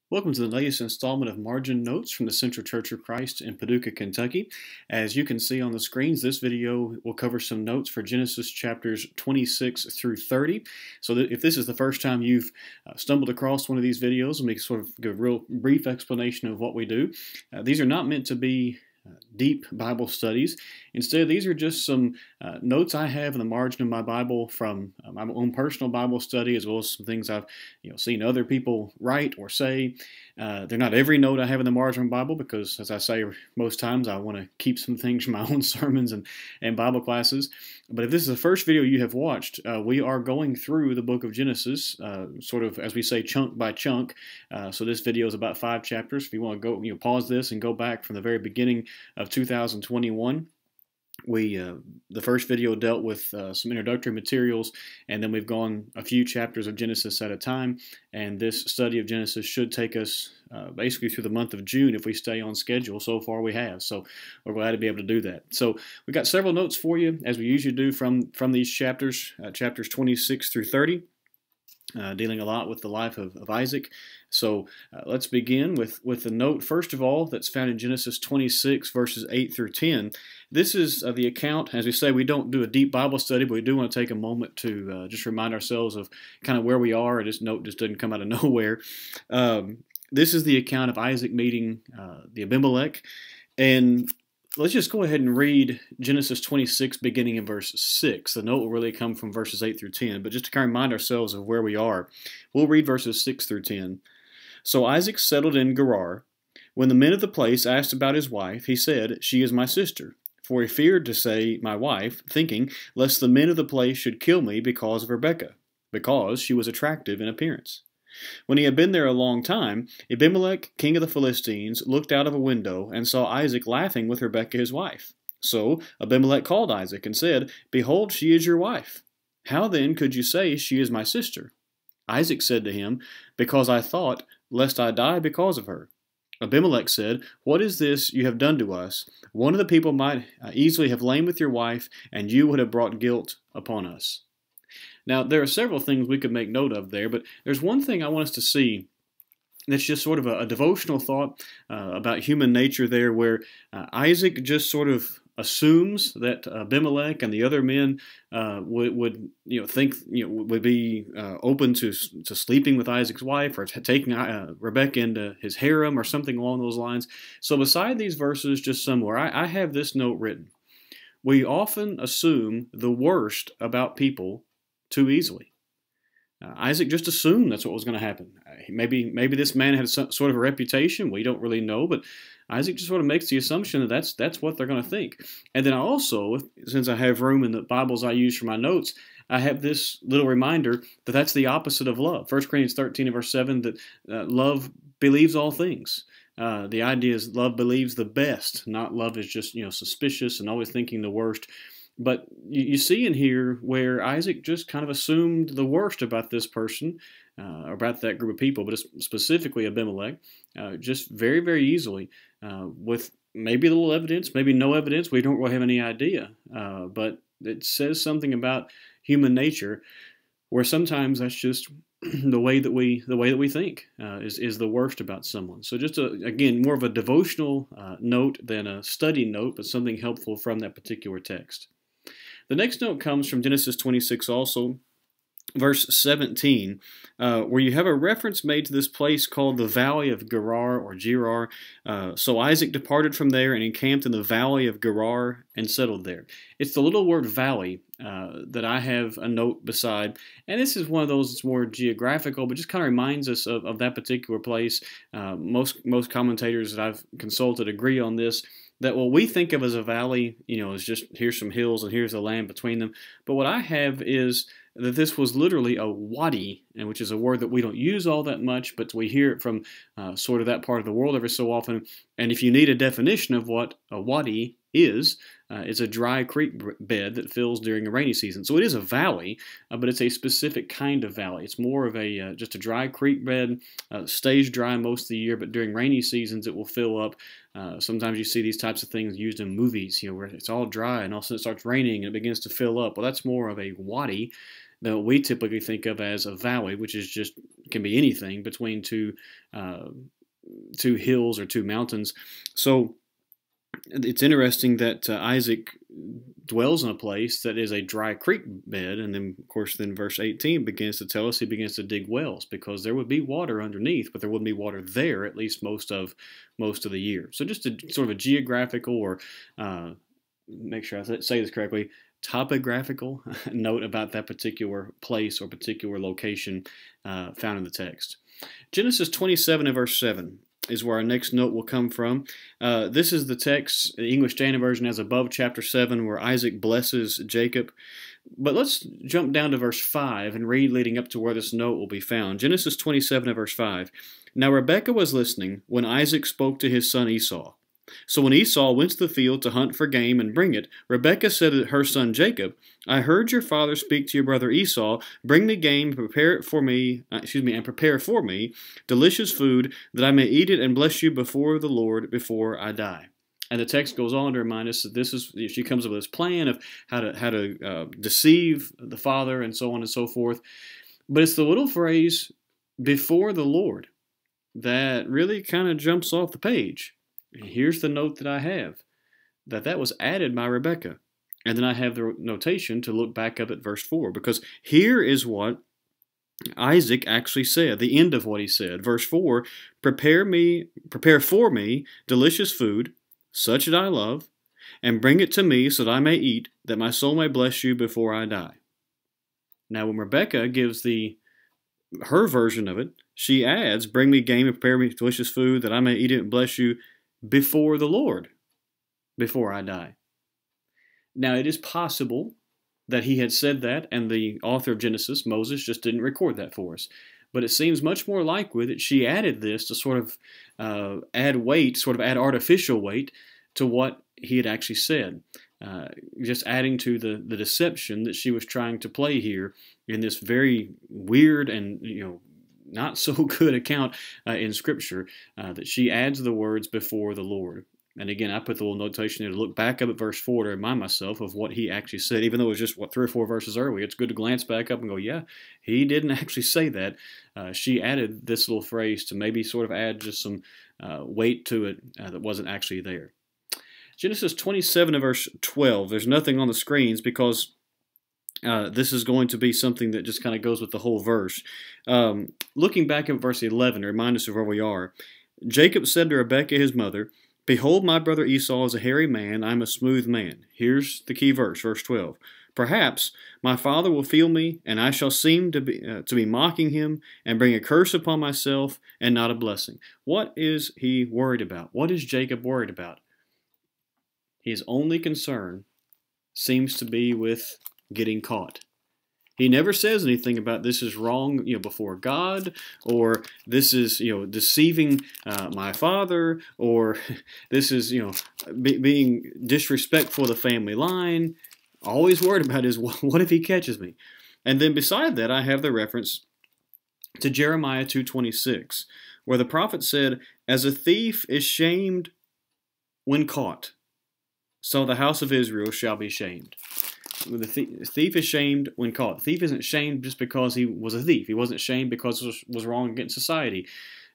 Welcome to the latest installment of Margin Notes from the Central Church of Christ in Paducah, Kentucky. As you can see on the screens, this video will cover some notes for Genesis chapters 26 through 30. So if this is the first time you've stumbled across one of these videos, let me sort of give a real brief explanation of what we do. These are not meant to be deep Bible studies. Instead, these are just some notes I have in the margin of my Bible from my own personal Bible study, as well as some things I've seen other people write or say. They're not every note I have in the margin of my Bible because, as I say most times, I want to keep some things from my own sermons and Bible classes. But if this is the first video you have watched, we are going through the book of Genesis, sort of, as we say, chunk by chunk. So this video is about 5 chapters. If you want to go, pause this and go back from the very beginning of 2021. The first video dealt with some introductory materials, and then we've gone a few chapters of Genesis at a time, and this study of Genesis should take us basically through the month of June if we stay on schedule. So far we have, so we're glad to be able to do that. So we got several notes for you, as we usually do from these chapters, chapters 26 through 30. Dealing a lot with the life of Isaac. So let's begin with the note, first of all, that's found in Genesis 26, verses 8 through 10. This is the account, as we say, we don't do a deep Bible study, but we do want to take a moment to just remind ourselves of kind of where we are. This note just doesn't come out of nowhere. This is the account of Isaac meeting the Abimelech, and let's just go ahead and read Genesis 26, beginning in verse 6. The note will really come from verses 8 through 10, but just to kind of remind ourselves of where we are, we'll read verses 6 through 10. So Isaac settled in Gerar. When the men of the place asked about his wife, he said, "She is my sister." For he feared to say, "my wife," thinking, lest the men of the place should kill me because of Rebekah, because she was attractive in appearance. When he had been there a long time, Abimelech, king of the Philistines, looked out of a window and saw Isaac laughing with Rebekah his wife. So Abimelech called Isaac and said, "Behold, she is your wife. How then could you say, 'She is my sister'?" Isaac said to him, "Because I thought, lest I die because of her." Abimelech said, "What is this you have done to us? One of the people might easily have lain with your wife, and you would have brought guilt upon us." Now, there are several things we could make note of there, but there's one thing I want us to see that's just sort of a devotional thought about human nature there, where Isaac just sort of assumes that Abimelech and the other men would be open to sleeping with Isaac's wife, or taking Rebekah into his harem or something along those lines. So beside these verses, just somewhere, I have this note written. We often assume the worst about people too easily. Isaac just assumed that's what was going to happen. Maybe this man had sort of a reputation. We don't really know, but Isaac just sort of makes the assumption that that's what they're going to think. And then I also, since I have room in the Bibles I use for my notes, I have this little reminder that that's the opposite of love. 1 Corinthians 13 and verse 7, that love believes all things. The idea is love believes the best, not love is just suspicious and always thinking the worst. But you see in here where Isaac just kind of assumed the worst about this person, or about that group of people, but specifically Abimelech, just very, very easily, with maybe a little evidence, maybe no evidence. We don't really have any idea, but it says something about human nature, where sometimes that's just the way that we think is the worst about someone. So just again, more of a devotional note than a study note, but something helpful from that particular text. The next note comes from Genesis 26 also, verse 17, where you have a reference made to this place called the Valley of Gerar, or Gerar. So Isaac departed from there and encamped in the Valley of Gerar and settled there. It's the little word valley that I have a note beside, and this is one of those that's more geographical, but just kind of reminds us of that particular place. Most commentators that I've consulted agree on this, that what we think of as a valley, is just here's some hills and here's the land between them. But what I have is that this was literally a wadi, and which is a word that we don't use all that much, but we hear it from sort of that part of the world every so often. And if you need a definition of what a wadi is, it's a dry creek bed that fills during the rainy season. So it is a valley, but it's a specific kind of valley. It's more of a just a dry creek bed, stays dry most of the year, but during rainy seasons it will fill up. Sometimes you see these types of things used in movies, where it's all dry and all of a sudden it starts raining and it begins to fill up. Well, that's more of a wadi. that we typically think of as a valley, which is just can be anything between two hills or two mountains. So it's interesting that Isaac dwells in a place that is a dry creek bed, and then of course then verse 18 begins to tell us he begins to dig wells because there would be water underneath, but there wouldn't be water there at least most of the year. So just a sort of a geographical or make sure I say this correctly, topographical note about that particular place or particular location found in the text. Genesis 27 and verse 7 is where our next note will come from. This is the text, the English Standard Version, as above chapter 7, where Isaac blesses Jacob. But let's jump down to verse 5 and read leading up to where this note will be found. Genesis 27 and verse 5. Now Rebekah was listening when Isaac spoke to his son Esau. So when Esau went to the field to hunt for game and bring it, Rebekah said to her son Jacob, I heard your father speak to your brother Esau, bring me game, prepare for me delicious food, that I may eat it and bless you before the Lord before I die. And the text goes on to remind us that she comes up with this plan of how to deceive the father and so on and so forth. But it's the little phrase, before the Lord, that really kind of jumps off the page. Here's the note that I have, that was added by Rebekah. And then I have the notation to look back up at verse 4, because here is what Isaac actually said, the end of what he said. Verse 4, prepare for me delicious food, such that I love, and bring it to me so that I may eat, that my soul may bless you before I die. Now when Rebekah gives her version of it, she adds, bring me game and prepare me delicious food, that I may eat it and bless you before the Lord, before I die. Now, it is possible that he had said that, and the author of Genesis, Moses, just didn't record that for us. But it seems much more likely that she added this to sort of add weight, sort of add artificial weight to what he had actually said. Just adding to the deception that she was trying to play here in this very weird and, not so good account in Scripture, that she adds the words before the Lord. And again, I put the little notation there to look back up at verse 4 to remind myself of what he actually said, even though it was just, 3 or 4 verses earlier. It's good to glance back up and go, yeah, he didn't actually say that. She added this little phrase to maybe sort of add just some weight to it that wasn't actually there. Genesis 27 and verse 12, there's nothing on the screens because this is going to be something that just kind of goes with the whole verse. Looking back at verse 11 to remind us of where we are, Jacob said to Rebekah his mother, behold, my brother Esau is a hairy man, I am a smooth man. Here's the key verse, verse 12. Perhaps my father will feel me, and I shall seem to be mocking him, and bring a curse upon myself, and not a blessing. What is he worried about? What is Jacob worried about? His only concern seems to be with getting caught. He never says anything about this is wrong, before God, or this is, deceiving my father, or this is, being disrespectful of the family line. All he's worried about is, what if he catches me? And then beside that, I have the reference to Jeremiah 2:26, where the prophet said, as a thief is shamed when caught, so the house of Israel shall be shamed. The thief is shamed when caught. The thief isn't shamed just because he was a thief. He wasn't shamed because it was wrong against society.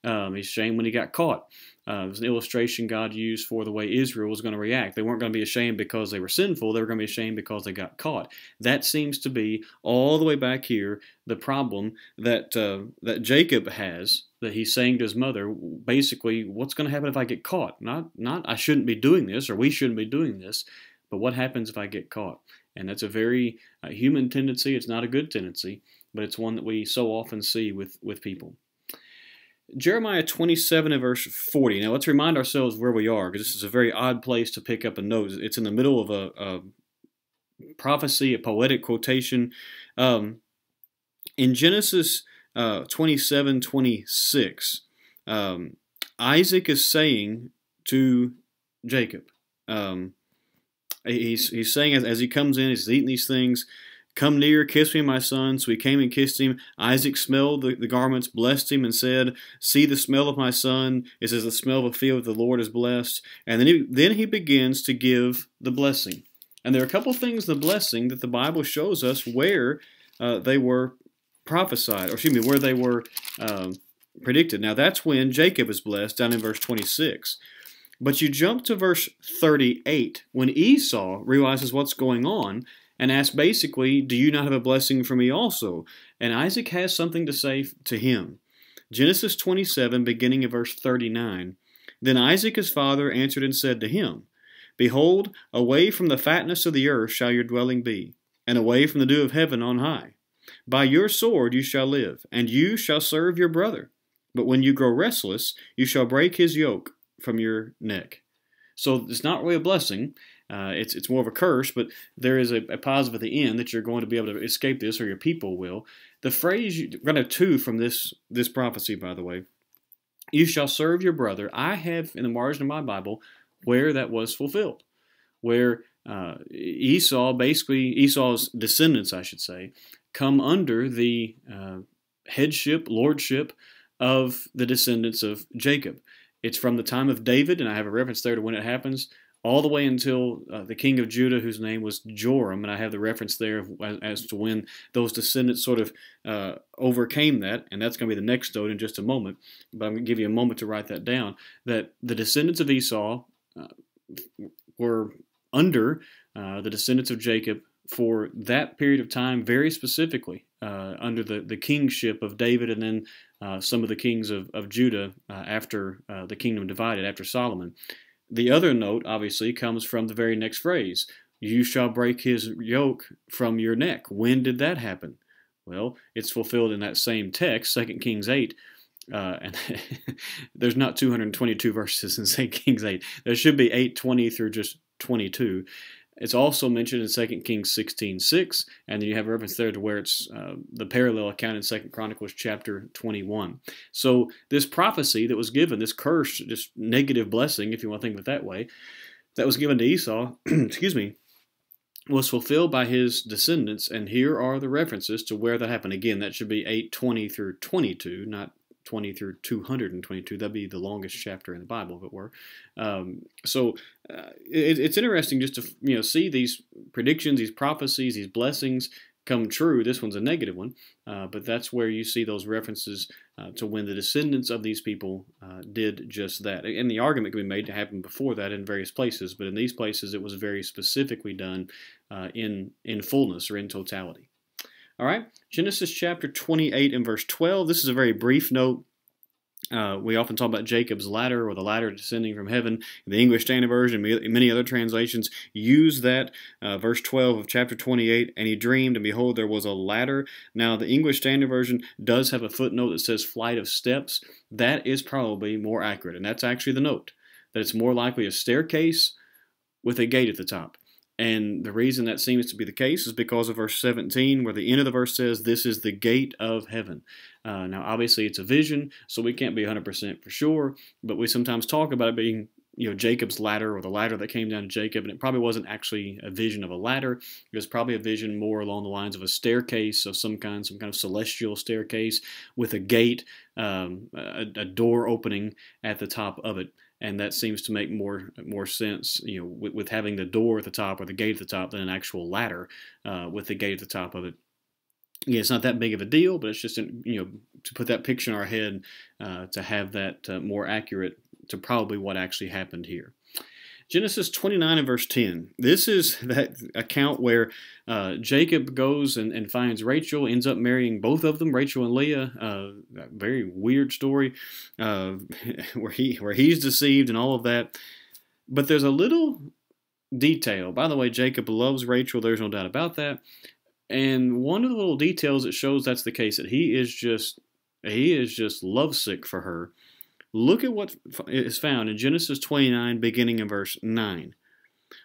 He's shamed when he got caught. It was an illustration God used for the way Israel was going to react. They weren't going to be ashamed because they were sinful. They were going to be ashamed because they got caught. That seems to be, all the way back here, the problem that Jacob has, that he's saying to his mother, basically, what's going to happen if I get caught? Not I shouldn't be doing this, or we shouldn't be doing this, but what happens if I get caught? And that's a very human tendency. It's not a good tendency, but it's one that we so often see with people. Jeremiah 27 and verse 40. Now let's remind ourselves where we are, because this is a very odd place to pick up a note. It's in the middle of a prophecy, a poetic quotation. In Genesis 27:26, Isaac is saying to Jacob, he's saying as he comes in, he's eating these things, come near, kiss me, my son. So he came and kissed him. Isaac smelled the garments, blessed him, and said, see the smell of my son is as the smell of a field that the Lord has blessed. And then he begins to give the blessing. And there are a couple things in the blessing that the Bible shows us where they were prophesied, or excuse me, where they were predicted. Now that's when Jacob is blessed, down in verse 26. But you jump to verse 38, when Esau realizes what's going on and asks basically, do you not have a blessing for me also? And Isaac has something to say to him. Genesis 27, beginning of verse 39. Then Isaac his father answered and said to him, Behold, away from the fatness of the earth shall your dwelling be, and away from the dew of heaven on high. By your sword you shall live, and you shall serve your brother. But when you grow restless, you shall break his yoke from your neck. So it's not really a blessing. It's more of a curse, but there is a positive at the end that you're going to be able to escape this, or your people will. The phrase, we're going to have two from this prophecy, by the way. You shall serve your brother. I have in the margin of my Bible where that was fulfilled, where Esau's descendants, I should say, come under the headship, lordship of the descendants of Jacob. It's from the time of David, and I have a reference there to when it happens, all the way until the king of Judah, whose name was Joram, and I have the reference there as to when those descendants sort of overcame that, and that's going to be the next note in just a moment, but I'm going to give you a moment to write that down, that the descendants of Esau were under the descendants of Jacob for that period of time, very specifically under the kingship of David, and then some of the kings of Judah after the kingdom divided, after Solomon. The other note, obviously, comes from the very next phrase. You shall break his yoke from your neck. When did that happen? Well, it's fulfilled in that same text, 2 Kings 8. And there's not 222 verses in 2 Kings 8. There should be 8:20 through just 22. It's also mentioned in 2 Kings 16:6, and then you have a reference there to where it's the parallel account in 2 Chronicles chapter 21. So this prophecy that was given, this curse, this negative blessing, if you want to think of it that way, that was given to Esau, excuse me, was fulfilled by his descendants, and here are the references to where that happened. Again, that should be 8:20 through 22, not 20 through 222. That'd be the longest chapter in the Bible, if it were. It's interesting just to see these predictions, these prophecies, these blessings come true. This one's a negative one, but that's where you see those references to when the descendants of these people did just that. And the argument can be made to happen before that in various places, but in these places it was very specifically done in fullness or in totality. All right, Genesis chapter 28 and verse 12. This is a very brief note. We often talk about Jacob's ladder, or the ladder descending from heaven. The English Standard Version and many other translations use that. Verse 12 of chapter 28, and he dreamed, and behold, there was a ladder. Now, the English Standard Version does have a footnote that says flight of steps. That is probably more accurate, and that's actually the note, that it's more likely a staircase with a gate at the top. And the reason that seems to be the case is because of verse 17, where the end of the verse says, this is the gate of heaven. Now, obviously, it's a vision, so we can't be 100% for sure, but we sometimes talk about it being Jacob's ladder, or the ladder that came down to Jacob, and it probably wasn't actually a vision of a ladder. It was probably a vision more along the lines of a staircase of some kind of celestial staircase with a gate, a door opening at the top of it. And that seems to make more sense, with having the door at the top or the gate at the top than an actual ladder with the gate at the top of it. Yeah, it's not that big of a deal, but it's just to put that picture in our head to have that more accurate to probably what actually happened here. Genesis 29 and verse 10. This is that account where Jacob goes and finds Rachel, ends up marrying both of them, Rachel and Leah. A very weird story where he's deceived and all of that. But there's a little detail. By the way, Jacob loves Rachel. There's no doubt about that. And one of the little details that shows that's the case, that he is just lovesick for her. Look at what is found in Genesis 29, beginning in verse 9.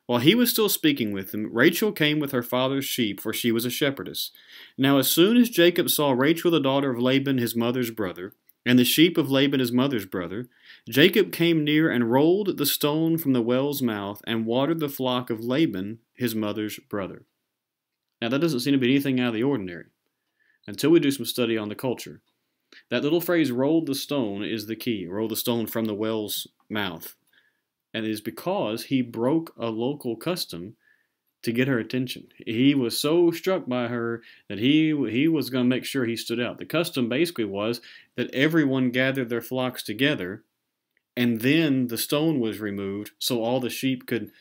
While he was still speaking with them, Rachel came with her father's sheep, for she was a shepherdess. Now as soon as Jacob saw Rachel the daughter of Laban his mother's brother, and the sheep of Laban his mother's brother, Jacob came near and rolled the stone from the well's mouth, and watered the flock of Laban his mother's brother. Now that doesn't seem to be anything out of the ordinary, until we do some study on the culture. That little phrase, rolled the stone, is the key. Roll the stone from the well's mouth. And it is because he broke a local custom to get her attention. He was so struck by her that he was going to make sure he stood out. The custom basically was that everyone gathered their flocks together, and then the stone was removed so all the sheep could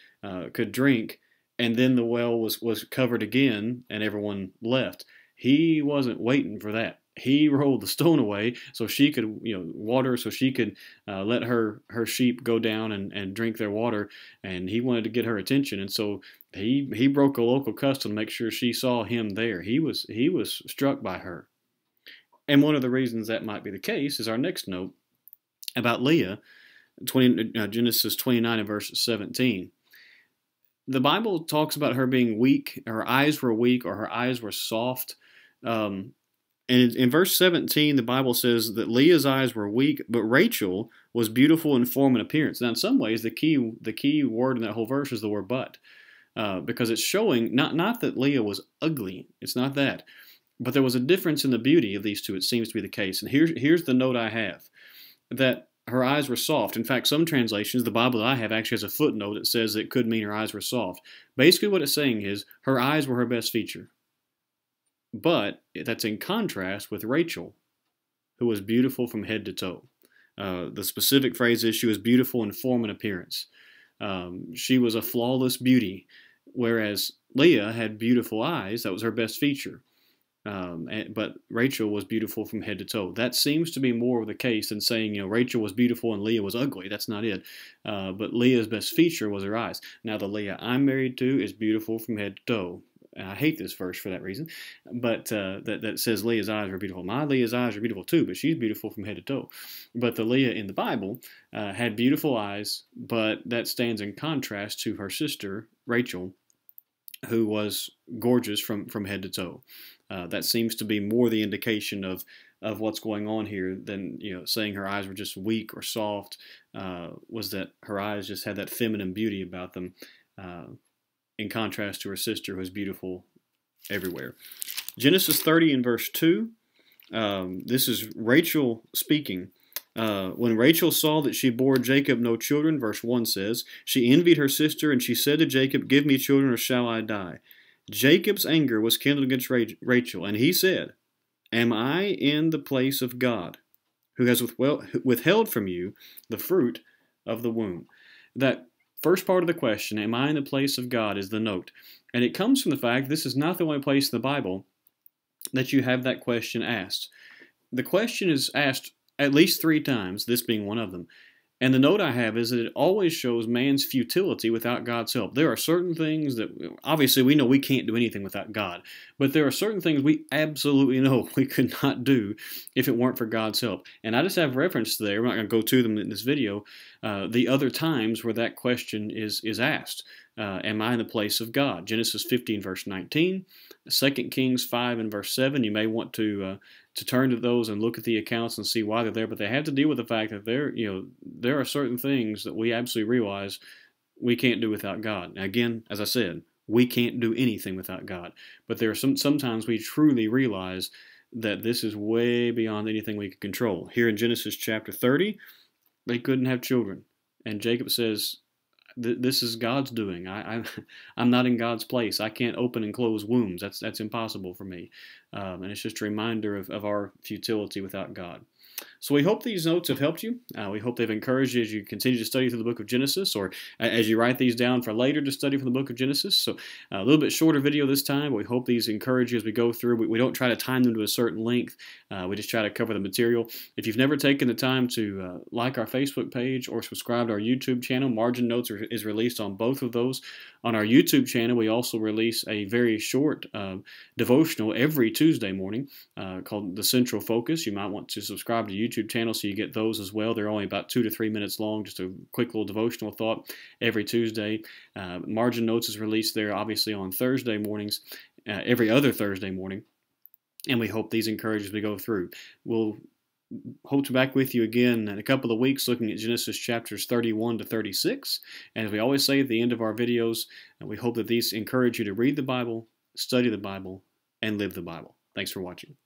drink, and then the well was covered again, and everyone left. He wasn't waiting for that. He rolled the stone away so she could, water, so she could let her sheep go down and drink their water, and he wanted to get her attention, and so he broke a local custom to make sure she saw him there. He was struck by her, and one of the reasons that might be the case is our next note about Leah, Genesis 29 and verse 17. The Bible talks about her being weak, her eyes were weak, or her eyes were soft. And in verse 17, the Bible says that Leah's eyes were weak, but Rachel was beautiful in form and appearance. Now, in some ways, the key word in that whole verse is the word but, because it's showing not that Leah was ugly. It's not that. But there was a difference in the beauty of these two. It seems to be the case. And here's the note I have, that her eyes were soft. In fact, some translations, the Bible that I have actually has a footnote that says it could mean her eyes were soft. Basically what it's saying is her eyes were her best feature. But that's in contrast with Rachel, who was beautiful from head to toe. The specific phrase is she was beautiful in form and appearance. She was a flawless beauty, whereas Leah had beautiful eyes. That was her best feature. But Rachel was beautiful from head to toe. That seems to be more of the case than saying, Rachel was beautiful and Leah was ugly. That's not it. But Leah's best feature was her eyes. Now, the Leah I'm married to is beautiful from head to toe. And I hate this verse for that reason, but that says Leah's eyes are beautiful. My Leah's eyes are beautiful too, but she's beautiful from head to toe. But the Leah in the Bible had beautiful eyes, but that stands in contrast to her sister, Rachel, who was gorgeous from head to toe. That seems to be more the indication of what's going on here than saying her eyes were just weak or soft. Was that her eyes just had that feminine beauty about them, in contrast to her sister, who was beautiful everywhere. Genesis 30 and verse 2. This is Rachel speaking. When Rachel saw that she bore Jacob no children, verse 1 says, she envied her sister, and she said to Jacob, give me children, or shall I die? Jacob's anger was kindled against Rachel, and he said, am I in the place of God, who has withheld from you the fruit of the womb? That first part of the question, am I in the place of God, is the note. And it comes from the fact this is not the only place in the Bible that you have that question asked. The question is asked at least 3 times, this being one of them. And the note I have is that it always shows man's futility without God's help. There are certain things that, obviously we know we can't do anything without God, but there are certain things we absolutely know we could not do if it weren't for God's help. And I just have reference there, we're not going to go to them in this video, the other times where that question is asked. Am I in the place of God? Genesis 15 verse 19, 2 Kings 5 and verse 7. You may want to turn to those and look at the accounts and see why they're there, but they have to deal with the fact that there are certain things that we absolutely realize we can't do without God. Now again, as I said, we can't do anything without God, but there are sometimes we truly realize that this is way beyond anything we can control. Here in Genesis chapter 30, they couldn't have children, and Jacob says, this is God's doing. I'm not in God's place. I can't open and close wombs. That's impossible for me. And it's just a reminder of our futility without God. So we hope these notes have helped you. We hope they've encouraged you as you continue to study through the book of Genesis, or as you write these down for later to study from the book of Genesis. So a little bit shorter video this time, but we hope these encourage you as we go through. We don't try to time them to a certain length. We just try to cover the material. If you've never taken the time to like our Facebook page or subscribe to our YouTube channel, Margin Notes is released on both of those. On our YouTube channel, we also release a very short devotional every Tuesday morning called The Central Focus. You might want to subscribe to the YouTube channel so you get those as well. They're only about 2 to 3 minutes long, just a quick little devotional thought every Tuesday. Margin Notes is released there obviously on Thursday mornings, every other Thursday morning, and we hope these encourage as we go through. We'll hope to be back with you again in a couple of weeks looking at Genesis chapters 31 to 36. And as we always say at the end of our videos, we hope that these encourage you to read the Bible, study the Bible, and live the Bible. Thanks for watching.